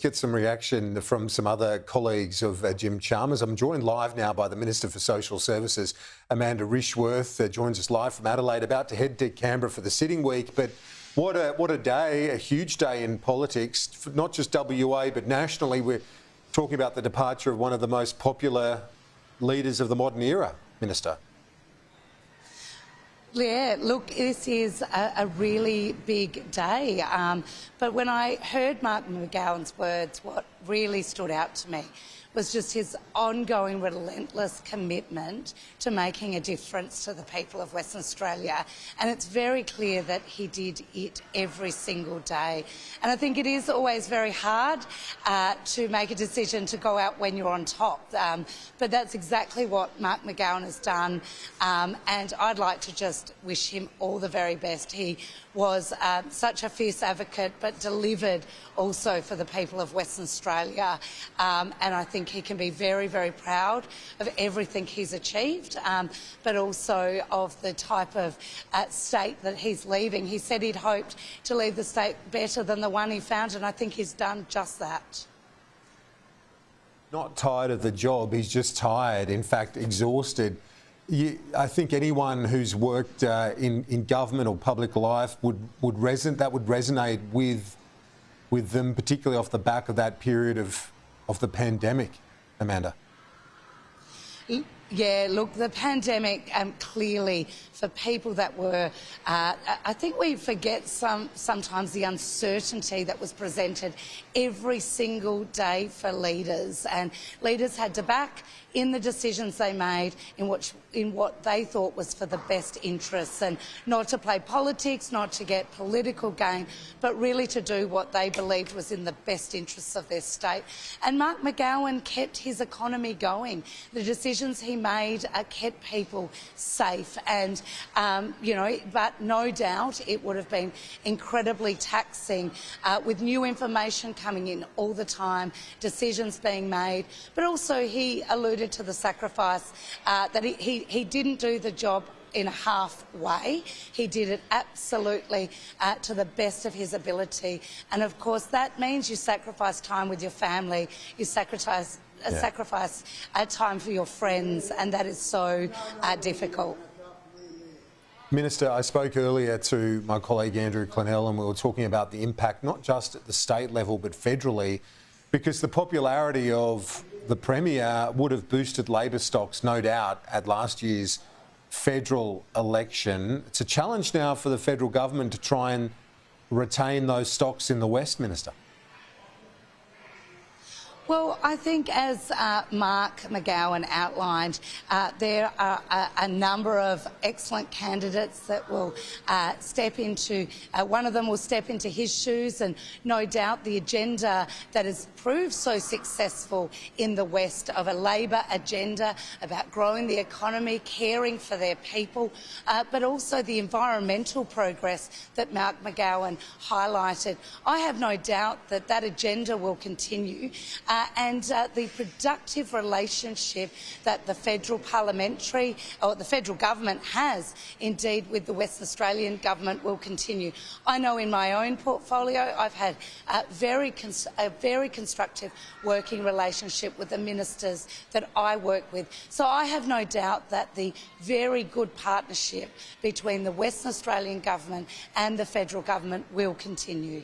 Get some reaction from some other colleagues of Jim Chalmers. I'm joined live now by the Minister for Social Services, Amanda Rishworth, joins us live from Adelaide, about to head to Canberra for the sitting week. But what a day, a huge day in politics, not just WA but nationally. We're talking about the departure of one of the most popular leaders of the modern era, Minister. Yeah, look, this is a really big day. But when I heard Mark McGowan's words, what really stood out to me was just his ongoing relentless commitment to making a difference to the people of Western Australia. And it's very clear that he did it every single day. And I think it is always very hard to make a decision to go out when you're on top. But that's exactly what Mark McGowan has done. And I'd like to just wish him all the very best. He was such a fierce advocate, but delivered also for the people of Western Australia. And I think he can be very, very proud of everything he's achieved, but also of the type of state that he's leaving. He said he'd hoped to leave the state better than the one he found, and I think he's done just that. Not tired of the job, he's just tired, in fact exhausted. I think anyone who's worked in government or public life would resonate with them, particularly off the back of that period of the pandemic, Amanda. Yeah, look, the pandemic clearly for people that were, I think we forget sometimes the uncertainty that was presented every single day for leaders, and leaders had to back in the decisions they made in what they thought was for the best interests, and not to play politics, not to get political gain, but really to do what they believed was in the best interests of their state. And Mark McGowan kept his economy going. The decisions he made kept people safe, and but no doubt it would have been incredibly taxing with new information coming in all the time, decisions being made. But also he alluded to the sacrifice that he didn't do the job in a halfway. He did it absolutely to the best of his ability. And of course that means you sacrifice time with your family, you sacrifice time for your friends, and that is so difficult. Minister, I spoke earlier to my colleague Andrew Clennell, and we were talking about the impact not just at the state level but federally, because the popularity of the Premier would have boosted Labor stocks, no doubt, at last year's federal election. It's a challenge now for the federal government to try and retain those stocks in the West, Minister. Well, I think as Mark McGowan outlined, there are a number of excellent candidates that will step into, one of them will step into his shoes, and no doubt the agenda that has proved so successful in the West of a Labor agenda about growing the economy, caring for their people, but also the environmental progress that Mark McGowan highlighted. I have no doubt that that agenda will continue. And the productive relationship that the federal the federal government has indeed with the Western Australian government will continue. I know in my own portfolio I've had a very constructive working relationship with the ministers that I work with. So I have no doubt that the very good partnership between the Western Australian government and the federal government will continue.